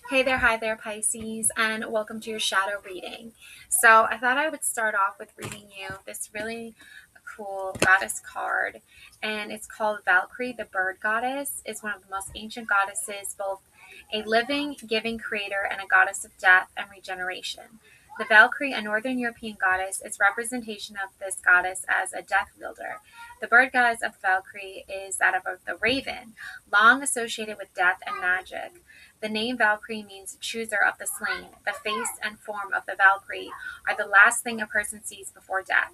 Hey there, hi there, Pisces, and welcome to your shadow reading. So, I thought I would start off with reading you this really cool goddess card, and it's called Valkyrie, the bird goddess. It's one of the most ancient goddesses, both a living, giving creator and a goddess of death and regeneration. The Valkyrie, a northern European goddess, is representation of this goddess as a death wielder. The bird goddess of the Valkyrie is that of the raven, long associated with death and magic. The name Valkyrie means chooser of the slain. The face and form of the Valkyrie are the last thing a person sees before death.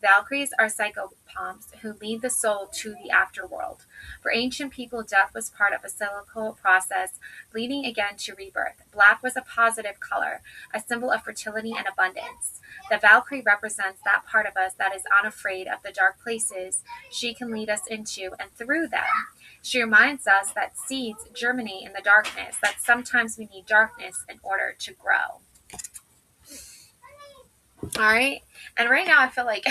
Valkyries are psychopomps who lead the soul to the afterworld. For ancient people, death was part of a cyclical process leading again to rebirth. Black was a positive color, a symbol of fertility and abundance. The Valkyrie represents that part of us that is unafraid of the dark places she can lead us into and through them. She reminds us that seeds germinate in the darkness, that sometimes we need darkness in order to grow. All right. And right now, I feel like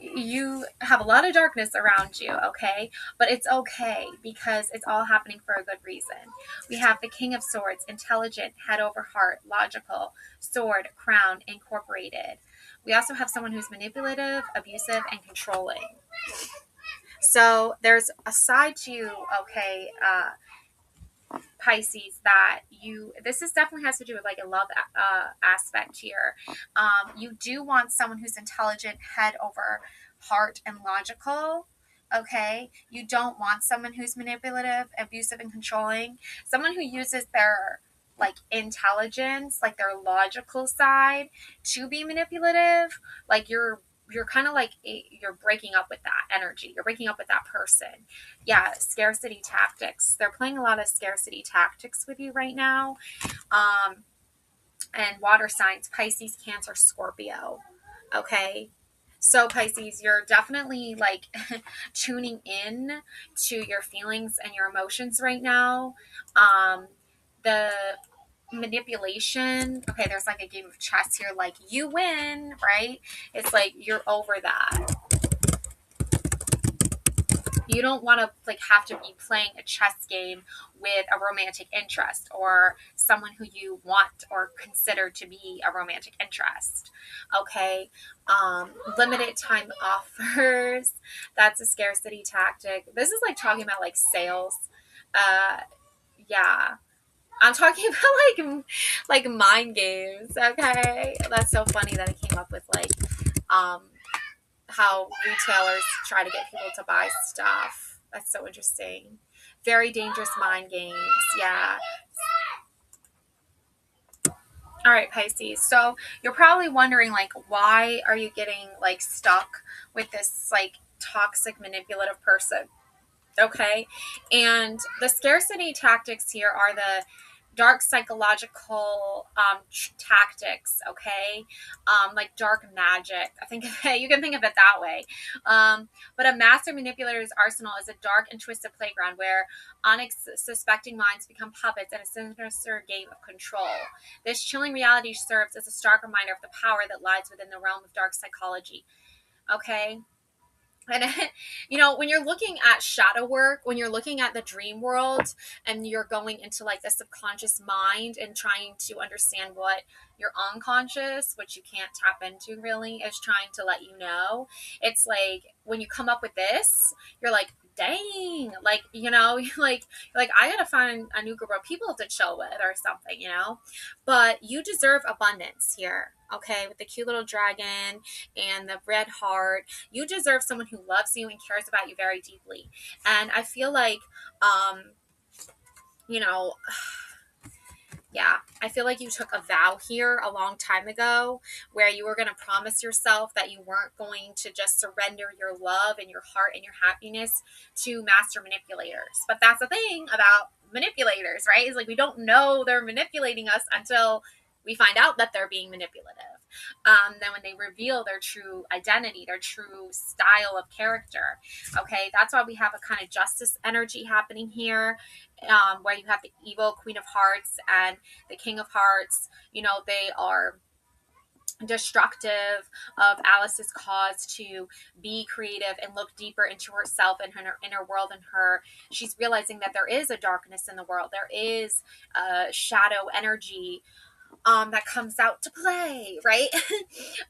you have a lot of darkness around you, okay? But it's okay because it's all happening for a good reason. We have the King of Swords, intelligent, head over heart, logical, sword, crown, incorporated. We also have someone who's manipulative, abusive, and controlling. So there's a side to you, okay, Pisces, that this is definitely has to do with like a love aspect here. You do want someone who's intelligent, head over heart, and logical. Okay, you don't want someone who's manipulative, abusive, and controlling. Someone who uses their like intelligence, like their logical side, to be manipulative. Like you're kind of like you're breaking up with that energy. You're breaking up with that person. Yeah, scarcity tactics. They're playing a lot of scarcity tactics with you right now. Um, and water signs, Pisces, Cancer, Scorpio. Okay. So Pisces, you're definitely like tuning in to your feelings and your emotions right now. The manipulation, okay, there's like a game of chess here, like you win, right? It's like you're over that. You don't want to like have to be playing a chess game with a romantic interest or someone who you want or consider to be a romantic interest. Okay. Limited time offers. That's a scarcity tactic. This is like talking about like sales. uh yeah, I'm talking about like mind games. Okay, that's so funny that I came up with like um how retailers try to get people to buy stuff. That's so interesting. Very dangerous mind games. Yeah. All right, Pisces. So you're probably wondering, like, why are you getting like stuck with this like toxic, manipulative person? Okay. And the scarcity tactics here are the dark psychological tactics, okay? Like dark magic. I think you can think of it that way. But a master manipulator's arsenal is a dark and twisted playground where unsuspecting minds become puppets in a sinister game of control. This chilling reality serves as a stark reminder of the power that lies within the realm of dark psychology, okay? And when you're looking at shadow work, when you're looking at the dream world and you're going into like the subconscious mind and trying to understand what your unconscious, which you can't tap into really, is trying to let you know. It's like when you come up with this, you're like, dang, like, like I gotta find a new group of people to chill with or something. But you deserve abundance here, okay, with the cute little dragon and the red heart. You deserve someone who loves you and cares about you very deeply. And I feel like, you know, yeah, I feel like you took a vow here a long time ago where you were going to promise yourself that you weren't going to just surrender your love and your heart and your happiness to master manipulators. But that's the thing about manipulators, right? Is like we don't know they're manipulating us until we find out that they're being manipulative. Then when they reveal their true identity, their true style of character, okay, that's why we have a kind of justice energy happening here, where you have the evil Queen of Hearts and the King of Hearts. They are destructive of Alice's cause to be creative and look deeper into herself and her inner world and her. She's realizing that there is a darkness in the world. There is a shadow energy that comes out to play, right?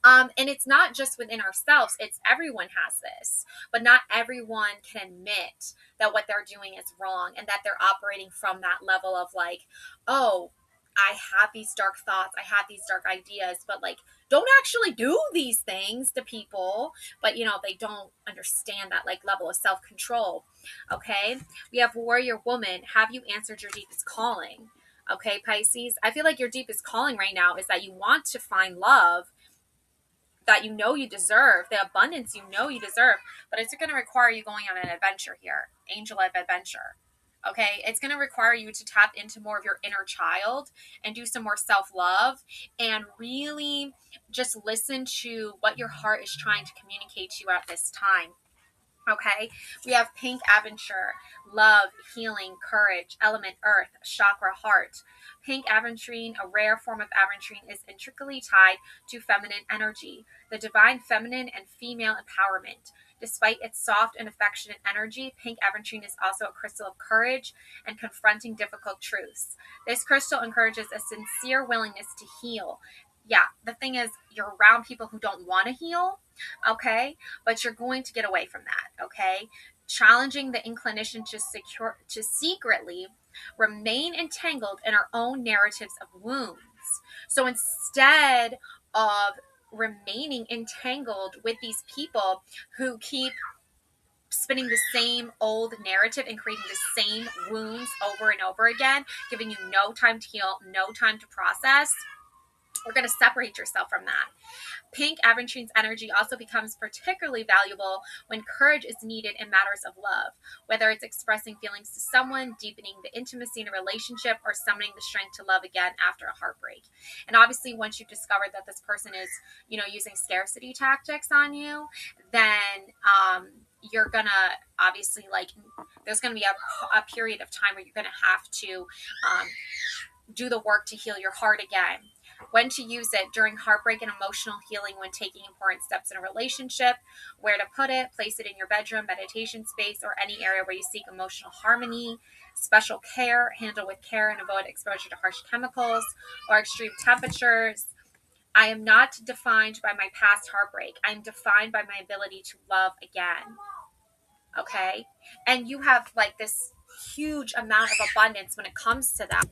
And it's not just within ourselves, it's everyone has this, but not everyone can admit that what they're doing is wrong and that they're operating from that level of like, oh, I have these dark thoughts, I have these dark ideas, but like, don't actually do these things to people. But they don't understand that like level of self-control. Okay, we have warrior woman. Have you answered your deepest calling? Okay, Pisces, I feel like your deepest calling right now is that you want to find love that you deserve, the abundance you deserve, but it's going to require you going on an adventure here, angel of adventure. Okay, it's going to require you to tap into more of your inner child and do some more self-love and really just listen to what your heart is trying to communicate to you at this time. Okay, we have pink aventure, love, healing, courage, element earth, chakra heart. Pink aventurine, a rare form of aventurine, is intricately tied to feminine energy, the divine feminine and female empowerment. Despite its soft and affectionate energy, pink aventurine is also a crystal of courage and confronting difficult truths. This crystal encourages a sincere willingness to heal. Yeah, the thing is, you're around people who don't want to heal, okay? But you're going to get away from that, okay? Challenging the inclination to secretly remain entangled in our own narratives of wounds. So instead of remaining entangled with these people who keep spinning the same old narrative and creating the same wounds over and over again, giving you no time to heal, no time to process, we're going to separate yourself from that. Pink aventurine's energy also becomes particularly valuable when courage is needed in matters of love, whether it's expressing feelings to someone, deepening the intimacy in a relationship, or summoning the strength to love again after a heartbreak. And obviously, once you've discovered that this person is, using scarcity tactics on you, then you're gonna obviously there's gonna be a period of time where you're gonna have to do the work to heal your heart again. When to use it during heartbreak and emotional healing, when taking important steps in a relationship, where to put it, place it in your bedroom, meditation space, or any area where you seek emotional harmony, special care, handle with care and avoid exposure to harsh chemicals or extreme temperatures. I am not defined by my past heartbreak. I'm defined by my ability to love again. Okay? And you have this huge amount of abundance when it comes to that.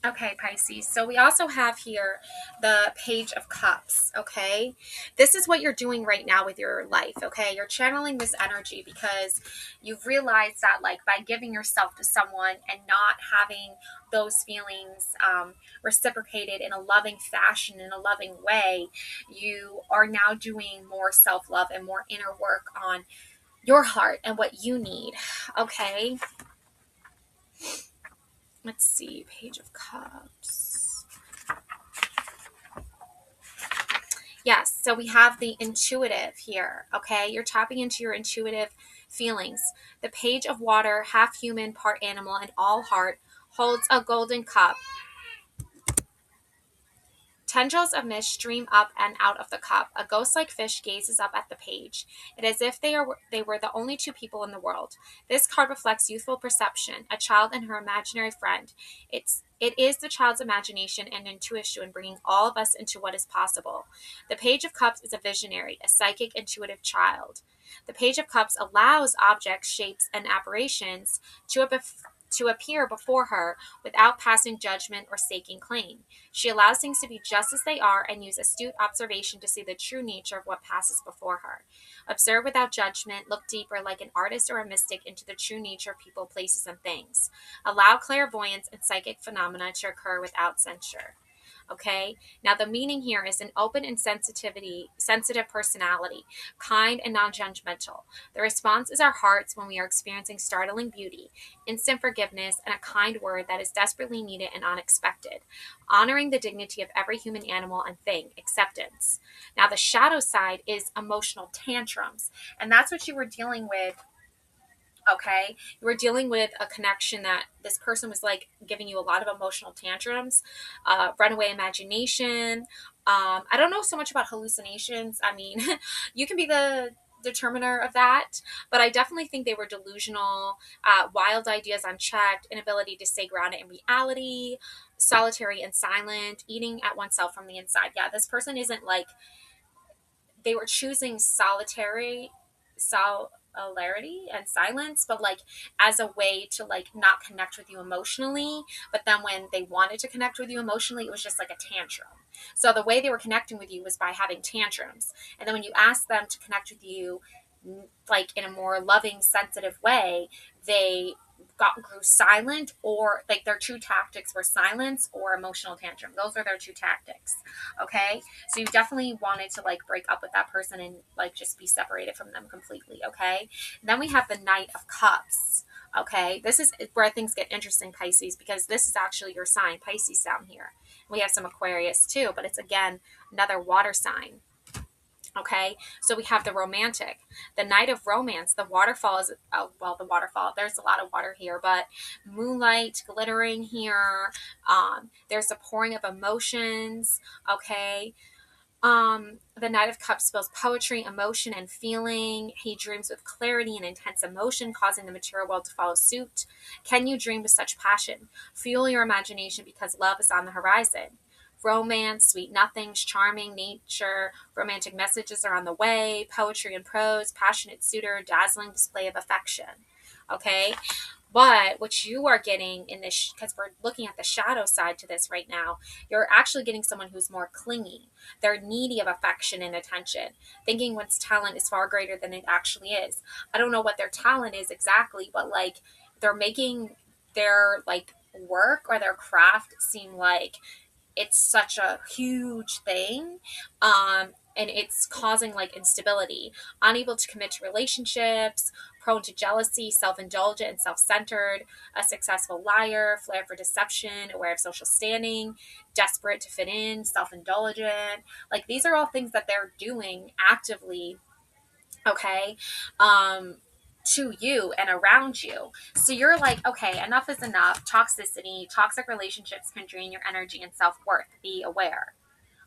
Okay, Pisces. So we also have here the Page of Cups, okay? This is what you're doing right now with your life, okay? You're channeling this energy because you've realized that by giving yourself to someone and not having those feelings reciprocated in a loving fashion, in a loving way, you are now doing more self-love and more inner work on your heart and what you need, okay? Let's see, Page of Cups. Yes, so we have the intuitive here, okay? You're tapping into your intuitive feelings. The Page of Water, half human, part animal, and all heart, holds a golden cup. Tendrils of mist stream up and out of the cup. A ghost-like fish gazes up at the page. It is as if they were the only two people in the world. This card reflects youthful perception, a child and her imaginary friend. It is the child's imagination and intuition bringing all of us into what is possible. The Page of Cups is a visionary, a psychic, intuitive child. The Page of Cups allows objects, shapes, and apparitions to appear before her without passing judgment or staking claim. She allows things to be just as they are and use astute observation to see the true nature of what passes before her. Observe without judgment, look deeper like an artist or a mystic into the true nature of people, places, and things. Allow clairvoyance and psychic phenomena to occur without censure. Okay, now the meaning here is an open and sensitive personality, kind and non-judgmental. The response is our hearts when we are experiencing startling beauty, instant forgiveness, and a kind word that is desperately needed and unexpected. Honoring the dignity of every human, animal, and thing, acceptance. Now the shadow side is emotional tantrums, and that's what you were dealing with Okay, you were dealing with a connection that this person was like giving you a lot of emotional tantrums, runaway imagination. I don't know so much about hallucinations. I mean, you can be the determiner of that, but I definitely think they were delusional, wild ideas unchecked, inability to stay grounded in reality, solitary and silent, eating at oneself from the inside. Yeah, this person isn't like, they were choosing solidarity and silence, but like as a way to like not connect with you emotionally. But then when they wanted to connect with you emotionally, it was just like a tantrum. So the way they were connecting with you was by having tantrums. And then when you asked them to connect with you like in a more loving, sensitive way, they grew silent, or like their two tactics were silence or emotional tantrum. Those are their two tactics. Okay, so you definitely wanted to like break up with that person and like just be separated from them completely. Okay, and then we have the Knight of Cups. Okay, this is where things get interesting, Pisces, because this is actually your sign, Pisces, down here. We have some Aquarius too, but it's again another water sign. Okay, so we have the romantic, the Knight of Romance. The waterfall is, oh, well, the waterfall, there's a lot of water here, but moonlight glittering here. There's a pouring of emotions. Okay, the Knight of Cups spells poetry, emotion, and feeling. He dreams with clarity and intense emotion, causing the material world to follow suit. Can you dream with such passion? Fuel your imagination because love is on the horizon. Romance, sweet nothings, charming nature, romantic messages are on the way, poetry and prose, passionate suitor, dazzling display of affection. Okay, but what you are getting in this, because we're looking at the shadow side to this right now, you're actually getting someone who's more clingy. They're needy of affection and attention, thinking one's talent is far greater than it actually is. I don't know what their talent is exactly, but like they're making their like work or their craft seem like it's such a huge thing. And it's causing like instability, unable to commit to relationships, prone to jealousy, self-indulgent and self-centered, a successful liar, flair for deception, aware of social standing, desperate to fit in, self-indulgent. Like these are all things that they're doing actively. Okay, um to you and around you. So you're like, okay, enough is enough. Toxicity, toxic relationships can drain your energy and self-worth. Be aware.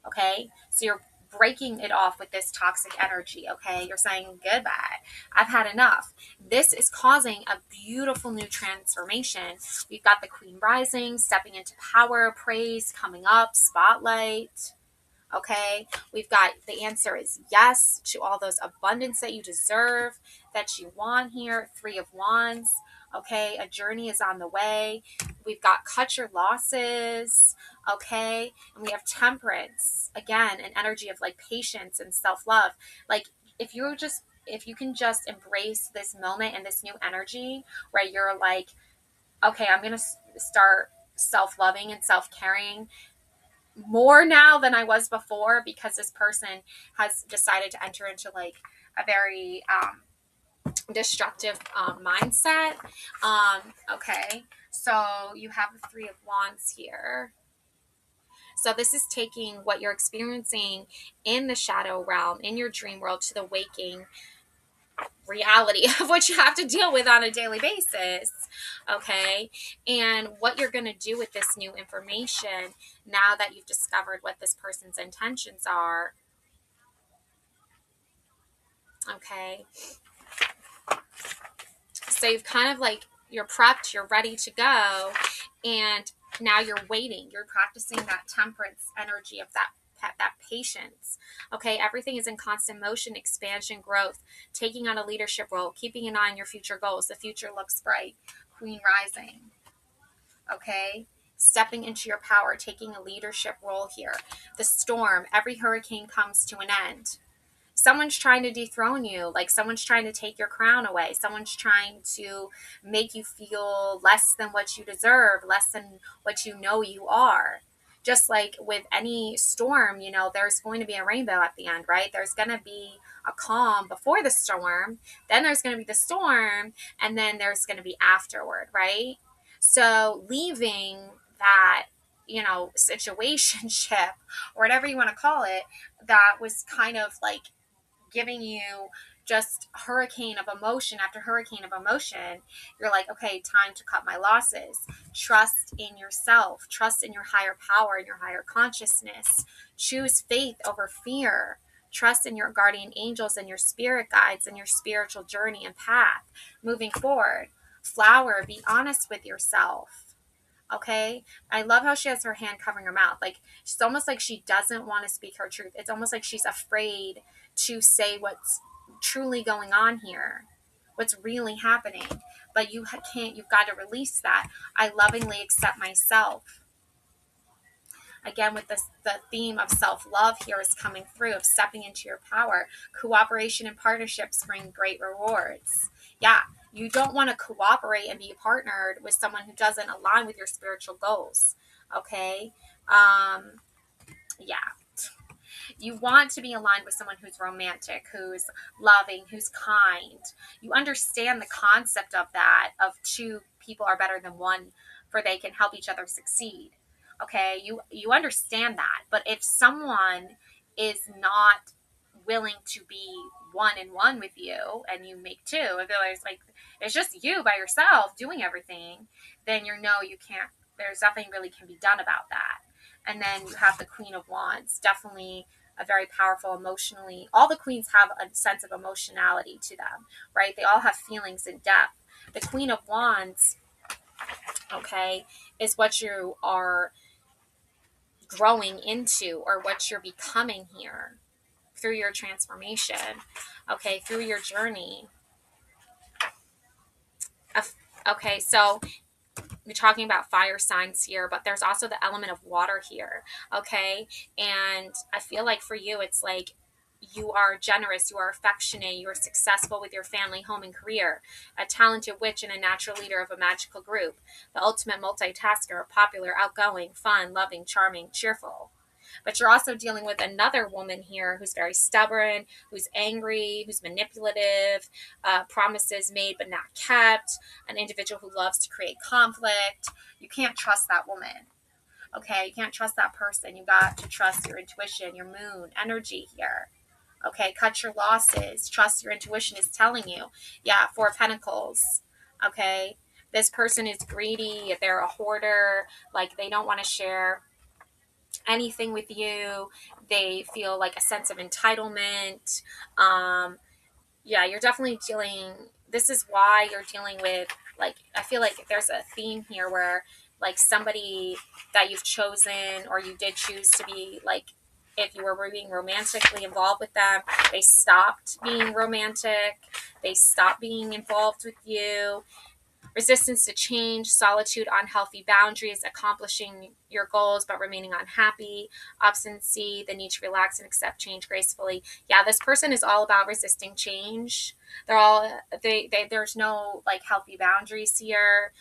Okay, so you're breaking it off with this toxic energy. Okay, you're saying goodbye, I've had enough. This is causing a beautiful new transformation. We've got the Queen rising, stepping into power, praise coming up, spotlight. Okay, we've got the answer is yes to all those abundance that you deserve, that you want here. Three of Wands. Okay, a journey is on the way. We've got cut your losses. Okay, and we have Temperance, again an energy of like patience and self-love. Like if you can just embrace this moment and this new energy where you're like, okay, I'm gonna start self-loving and self-caring more now than I was before, because this person has decided to enter into like a very destructive mindset. Okay, so you have the Three of Wands here. So this is taking what you're experiencing in the shadow realm, in your dream world, to the waking reality of what you have to deal with on a daily basis. Okay, and what you're going to do with this new information now that you've discovered what this person's intentions are. Okay, so you've kind of like, you're prepped, you're ready to go, and now you're waiting, you're practicing that temperance energy of that patience. Okay, everything is in constant motion, expansion, growth, taking on a leadership role, keeping an eye on your future goals. The future looks bright. Queen rising. Okay, stepping into your power, taking a leadership role here. The storm, every hurricane comes to an end. Someone's trying to dethrone you, like someone's trying to take your crown away, someone's trying to make you feel less than what you deserve, less than what you know you are. Just like with any storm, you know, there's going to be a rainbow at the end, right? There's going to be a calm before the storm, then there's going to be the storm, and then there's going to be afterward, right? So leaving that, you know, situationship or whatever you want to call it, that was kind of like giving you just hurricane of emotion after hurricane of emotion, you're like, okay, time to cut my losses. Trust in yourself, trust in your higher power, in your higher consciousness. Choose faith over fear. Trust in your guardian angels and your spirit guides and your spiritual journey and path moving forward. Flower, be honest with yourself. Okay. I love how she has her hand covering her mouth. Like, it's almost like she doesn't want to speak her truth. It's almost like she's afraid to say what's truly going on here, what's really happening. But you can't, you've got to release that. I lovingly accept myself. Again, with this, the theme of self-love here is coming through, of stepping into your power. Cooperation and partnerships bring great rewards. Yeah, you don't want to cooperate and be partnered with someone who doesn't align with your spiritual goals. Okay. Yeah. You want to be aligned with someone who's romantic, who's loving, who's kind. You understand the concept of that, of two people are better than one, for they can help each other succeed. Okay, you understand that. But if someone is not willing to be one and one with you, and you make two, if it's like it's just you by yourself doing everything, then you can't. There's nothing really can be done about that. And then you have the Queen of Wands, definitely a very powerful emotionally. All the queens have a sense of emotionality to them, right? They all have feelings in depth. The Queen of Wands, okay, is what you are growing into, or what you're becoming here through your transformation, okay, through your journey. Okay, so we're talking about fire signs here, but there's also the element of water here, okay? And I feel like for you, it's like you are generous, you are affectionate, you are successful with your family, home, and career, a talented witch and a natural leader of a magical group, the ultimate multitasker, popular, outgoing, fun, loving, charming, cheerful. But you're also dealing with another woman here who's very stubborn, who's angry, who's manipulative, promises made but not kept, an individual who loves to create conflict. You can't trust that woman. Okay, you can't trust that person. You got to trust your intuition, your moon energy here. Okay, cut your losses. Trust your intuition is telling you. Yeah, Four of Pentacles. Okay, this person is greedy. They're a hoarder. Like, they don't want to share anything with you. They feel like a sense of entitlement. Yeah, you're definitely dealing. This is why you're dealing with, like, I feel like there's a theme here where, like, somebody that you've chosen, or you did choose to be, like, if you were being romantically involved with them, they stopped being romantic. They stopped being involved with you. Resistance to change, solitude, unhealthy boundaries, accomplishing your goals but remaining unhappy, obstinacy, the need to relax and accept change gracefully. Yeah, this person is all about resisting change. There's no, like, healthy boundaries here.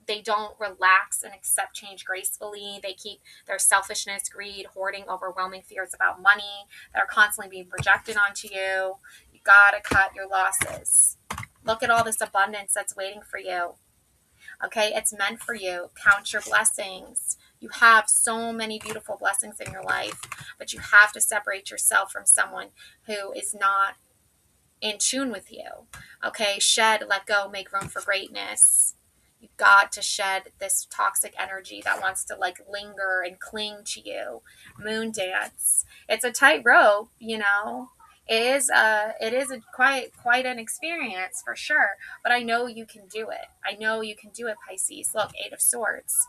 They don't relax and accept change gracefully. They keep their selfishness, greed, hoarding, overwhelming fears about money that are constantly being projected onto you. You gotta cut your losses. Look at all this abundance that's waiting for you. Okay, it's meant for you. Count your blessings. You have so many beautiful blessings in your life, but you have to separate yourself from someone who is not in tune with you. Okay, shed, let go, make room for greatness. You've got to shed this toxic energy that wants to, like, linger and cling to you. Moon dance. It's a tightrope, you know. It is a quite an experience for sure, but I know you can do it. I know you can do it, Pisces. Look, Eight of Swords.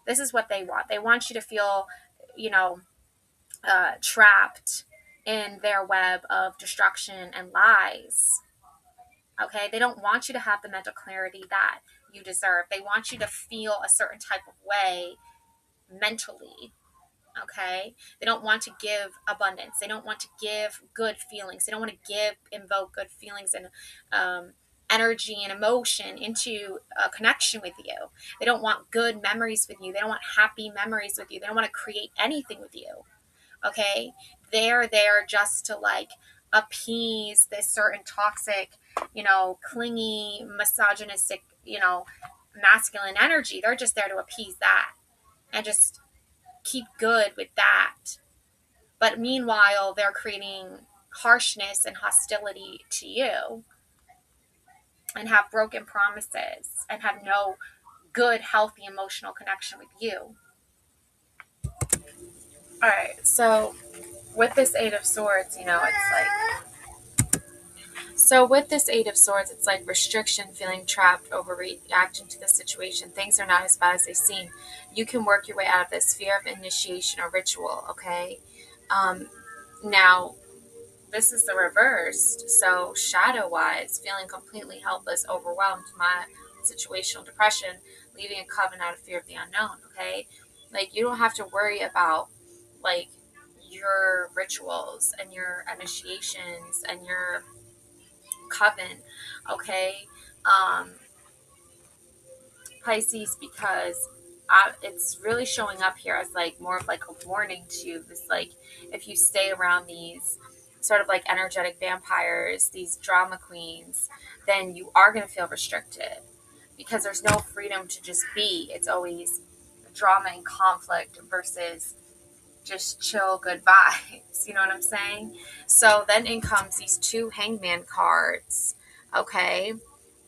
This is what they want. They want you to feel, you know, trapped in their web of destruction and lies. Okay, they don't want you to have the mental clarity that you deserve. They want you to feel a certain type of way mentally. Okay, they don't want to give abundance. They don't want to give good feelings. They don't want to invoke good feelings and energy and emotion into a connection with you. They don't want good memories with you. They don't want happy memories with you. They don't want to create anything with you. Okay, they're there just to, like, appease this certain toxic, you know, clingy, misogynistic, you know, masculine energy. They're just there to appease that and just keep good with that. But meanwhile, they're creating harshness and hostility to you, and have broken promises and have no good, healthy emotional connection with you. All right, so with this Eight of Swords, it's like, so with this Eight of Swords, it's like restriction, feeling trapped, overreacting to the situation. Things are not as bad as they seem. You can work your way out of this fear of initiation or ritual, okay? Now, this is the reversed. So shadow-wise, feeling completely helpless, overwhelmed, my situational depression, leaving a coven out of fear of the unknown, okay? Like, you don't have to worry about, like, your rituals and your initiations and your coven, okay? Pisces, because it's really showing up here as like more of like a warning to you. This, like, if you stay around these sort of like energetic vampires, these drama queens, then you are going to feel restricted because there's no freedom to just be. It's always drama and conflict versus just chill, good vibes. You know what I'm saying? So then in comes these two hangman cards. Okay.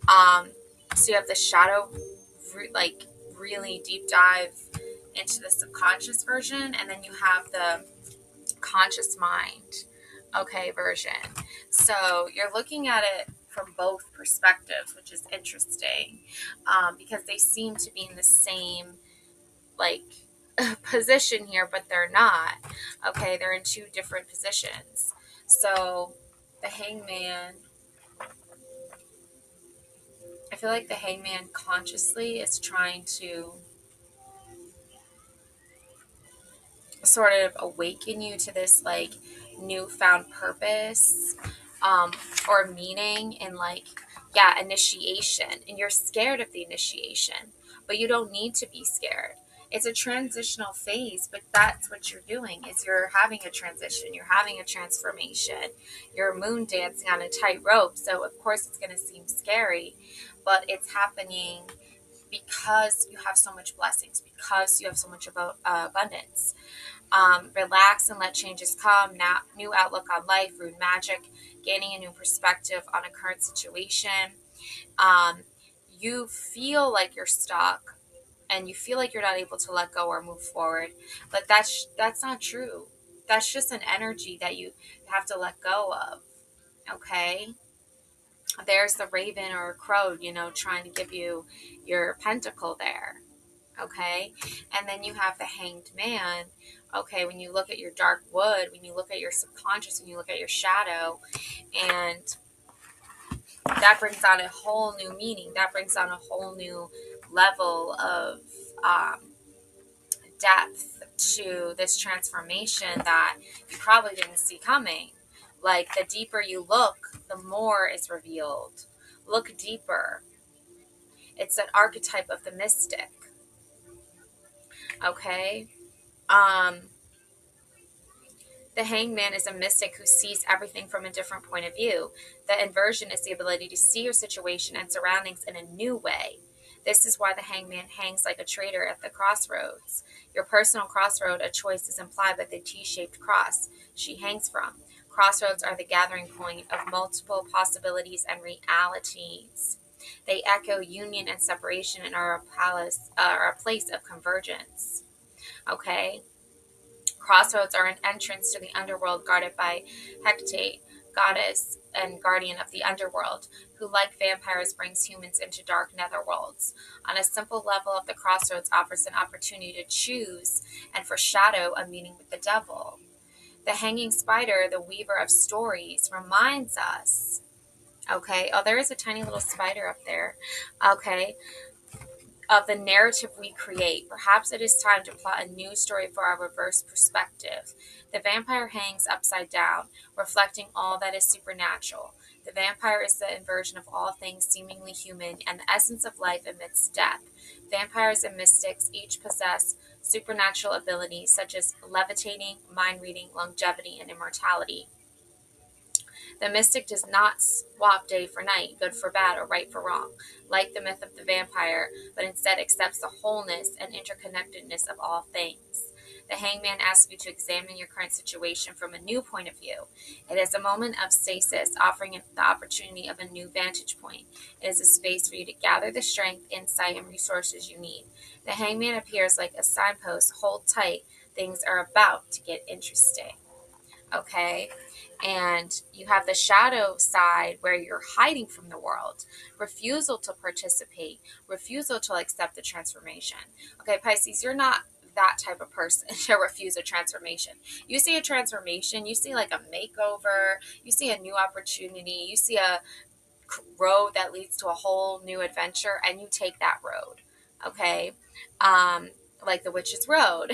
So you have the shadow, like, really deep dive into the subconscious version, and then you have the conscious mind, okay, version. So you're looking at it from both perspectives, which is interesting, because they seem to be in the same, like, position here, but they're not. Okay, they're in two different positions. So the hangman, I feel like the hangman consciously is trying to sort of awaken you to this, like, newfound purpose, or meaning in, like, yeah, initiation. And you're scared of the initiation, but you don't need to be scared. It's a transitional phase, but that's what you're doing, is you're having a transition, you're having a transformation, you're moon dancing on a tightrope. So of course it's going to seem scary, but it's happening because you have so much blessings, because you have so much abundance. Relax and let changes come. Now, new outlook on life, rune magic, gaining a new perspective on a current situation. You feel like you're stuck and you feel like you're not able to let go or move forward, but that's not true. That's just an energy that you have to let go of. Okay. There's the raven or crow, trying to give you your pentacle there. Okay. And then you have the hanged man. Okay. When you look at your dark wood, when you look at your subconscious, when you look at your shadow, and that brings on a whole new meaning. That brings on a whole new level of depth to this transformation that you probably didn't see coming. Like, the deeper you look, the more is revealed. Look deeper. It's an archetype of the mystic. Okay. The hangman is a mystic who sees everything from a different point of view. The inversion is the ability to see your situation and surroundings in a new way. This is why the hangman hangs like a traitor at the crossroads. Your personal crossroad, a choice, is implied by the T-shaped cross she hangs from. Crossroads are the gathering point of multiple possibilities and realities. They echo union and separation and are a place of convergence. Okay? Crossroads are an entrance to the underworld guarded by Hecate, goddess and guardian of the underworld, who, like vampires, brings humans into dark netherworlds. On a simple level of the crossroads offers an opportunity to choose and foreshadow a meeting with the devil. The hanging spider, the weaver of stories, reminds us, okay, oh, there is a tiny little spider up there, okay, of the narrative we create. Perhaps it is time to plot a new story for our reverse perspective. The vampire hangs upside down, reflecting all that is supernatural. The vampire is the inversion of all things seemingly human and the essence of life amidst death. Vampires and mystics each possess supernatural abilities such as levitating, mind reading, longevity, and immortality. The mystic does not swap day for night, good for bad, or right for wrong, like the myth of the vampire, but instead accepts the wholeness and interconnectedness of all things. The Hangman asks you to examine your current situation from a new point of view. It is a moment of stasis, offering the opportunity of a new vantage point. It is a space for you to gather the strength, insight, and resources you need. The Hangman appears like a signpost. Hold tight. Things are about to get interesting. Okay? And you have the shadow side where you're hiding from the world, refusal to participate, refusal to accept the transformation. Okay, Pisces, you're not that type of person to refuse a transformation. You see a transformation, you see like a makeover, you see a new opportunity, you see a road that leads to a whole new adventure, and you take that road. Okay? Like the Witch's Road.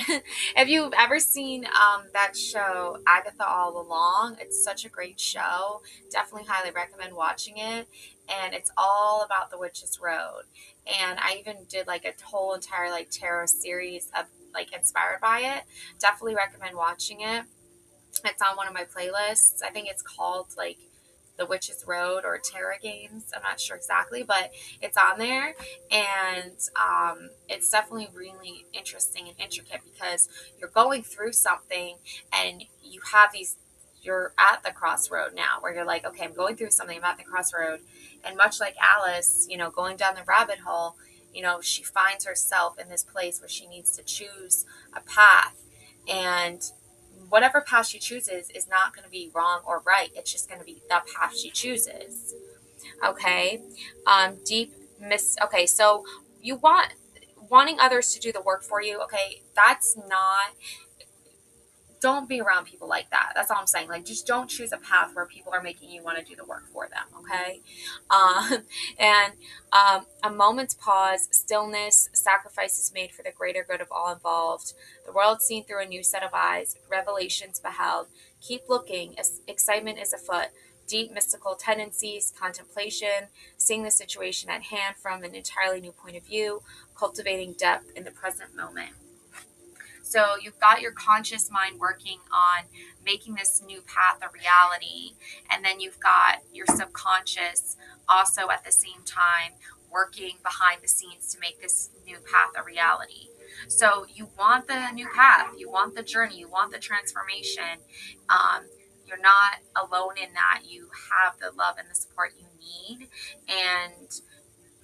If you've ever seen that show, Agatha All Along, it's such a great show. Definitely highly recommend watching it. And it's all about the Witch's Road. And I even did like a whole entire like tarot series of like inspired by it. Definitely recommend watching it. It's on one of my playlists. I think it's called like the Witch's Road or Terra Games. I'm not sure exactly, but it's on there. And it's definitely really interesting and intricate because you're going through something and you have these, you're at the crossroad now where you're like, okay, I'm going through something, I'm at the crossroad. And much like Alice, you know, going down the rabbit hole, you know, she finds herself in this place where she needs to choose a path. And whatever path she chooses is not going to be wrong or right. It's just going to be the path she chooses. Okay. Okay. So you wanting others to do the work for you. Okay. That's not, don't be around people like that. That's all I'm saying. Like, just don't choose a path where people are making you want to do the work for them. Okay. And a moment's pause, stillness, sacrifice is made for the greater good of all involved. The world seen through a new set of eyes, revelations beheld. Keep looking. Excitement is afoot. Deep mystical tendencies, contemplation, seeing the situation at hand from an entirely new point of view, cultivating depth in the present moment. So you've got your conscious mind working on making this new path a reality. And then you've got your subconscious also at the same time working behind the scenes to make this new path a reality. So you want the new path, you want the journey, you want the transformation. You're not alone in that. You have the love and the support you need, and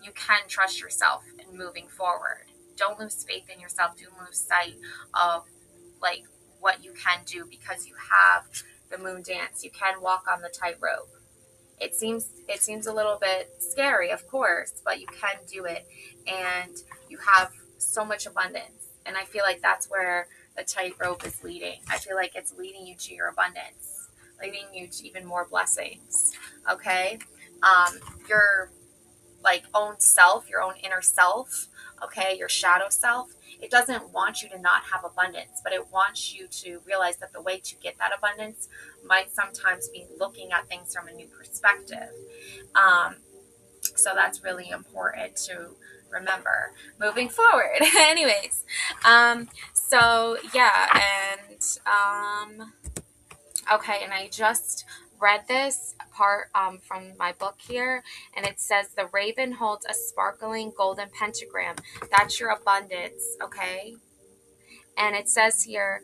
you can trust yourself in moving forward. Don't lose faith in yourself. Don't lose sight of like what you can do because you have the moon dance. You can walk on the tightrope. It seems a little bit scary, of course, but you can do it, and you have so much abundance. And I feel like that's where the tightrope is leading. I feel like it's leading you to your abundance, leading you to even more blessings. Okay, your like own self, your own inner self. Okay, your shadow self, it doesn't want you to not have abundance, but it wants you to realize that the way to get that abundance might sometimes be looking at things from a new perspective. So that's really important to remember moving forward. Anyways, so yeah, and okay, and I just read this part from my book here, and it says the raven holds a sparkling golden pentagram. That's your abundance, okay? And it says here,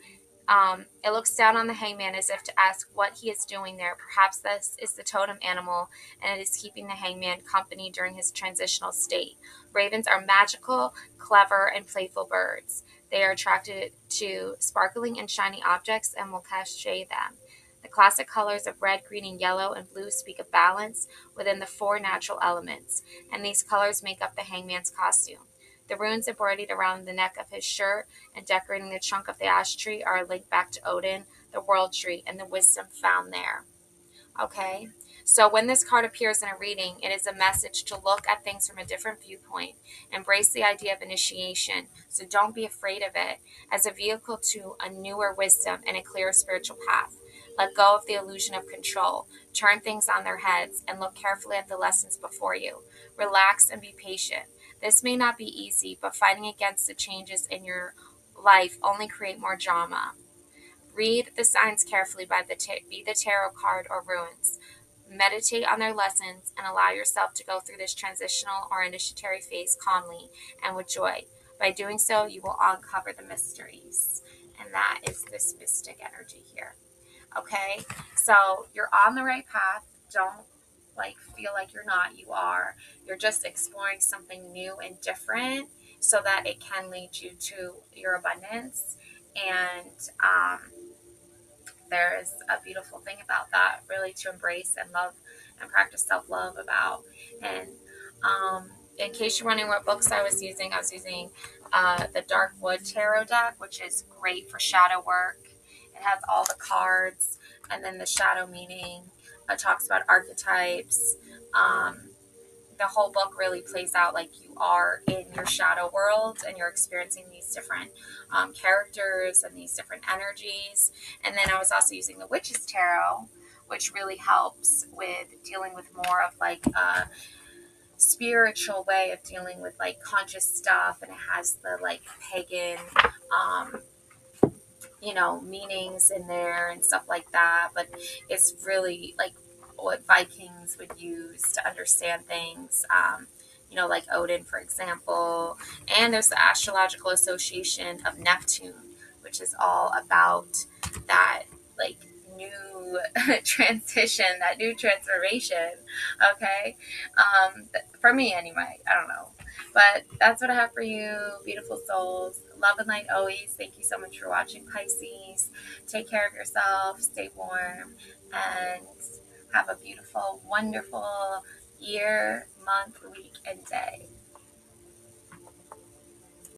it looks down on the hangman as if to ask what he is doing there. Perhaps this is the totem animal, and it is keeping the hangman company during his transitional state. Ravens are magical, clever, and playful birds. They are attracted to sparkling and shiny objects and will cachet them. The classic colors of red, green, and yellow and blue speak of balance within the four natural elements, and these colors make up the hangman's costume. The runes embroidered around the neck of his shirt and decorating the trunk of the ash tree are a link back to Odin, the world tree, and the wisdom found there. Okay? So when this card appears in a reading, it is a message to look at things from a different viewpoint. Embrace the idea of initiation, so don't be afraid of it, as a vehicle to a newer wisdom and a clearer spiritual path. Let go of the illusion of control. Turn things on their heads and look carefully at the lessons before you. Relax and be patient. This may not be easy, but fighting against the changes in your life only create more drama. Read the signs carefully by be the tarot card or runes. Meditate on their lessons and allow yourself to go through this transitional or initiatory phase calmly and with joy. By doing so, you will uncover the mysteries. And that is this mystic energy here. Okay, so you're on the right path. Don't like feel like you're not. You are. You're just exploring something new and different so that it can lead you to your abundance. And there is a beautiful thing about that, really, to embrace and love and practice self-love about. And in case you're wondering what books I was using the Dark Wood Tarot deck, which is great for shadow work. It has all the cards, and then the shadow meaning. It talks about archetypes. The whole book really plays out like you are in your shadow world and you're experiencing these different characters and these different energies. And then I was also using the Witch's Tarot, which really helps with dealing with more of like a spiritual way of dealing with like conscious stuff. And it has the like pagan, meanings in there and stuff like that. But it's really like what Vikings would use to understand things, like Odin, for example. And there's the astrological association of Neptune, which is all about that, like, new transition, that new transformation. Okay. For me, anyway. I don't know. But that's what I have for you, beautiful souls. Love and light always. Thank you so much for watching, Pisces. Take care of yourself. Stay warm. And have a beautiful, wonderful year, month, week, and day.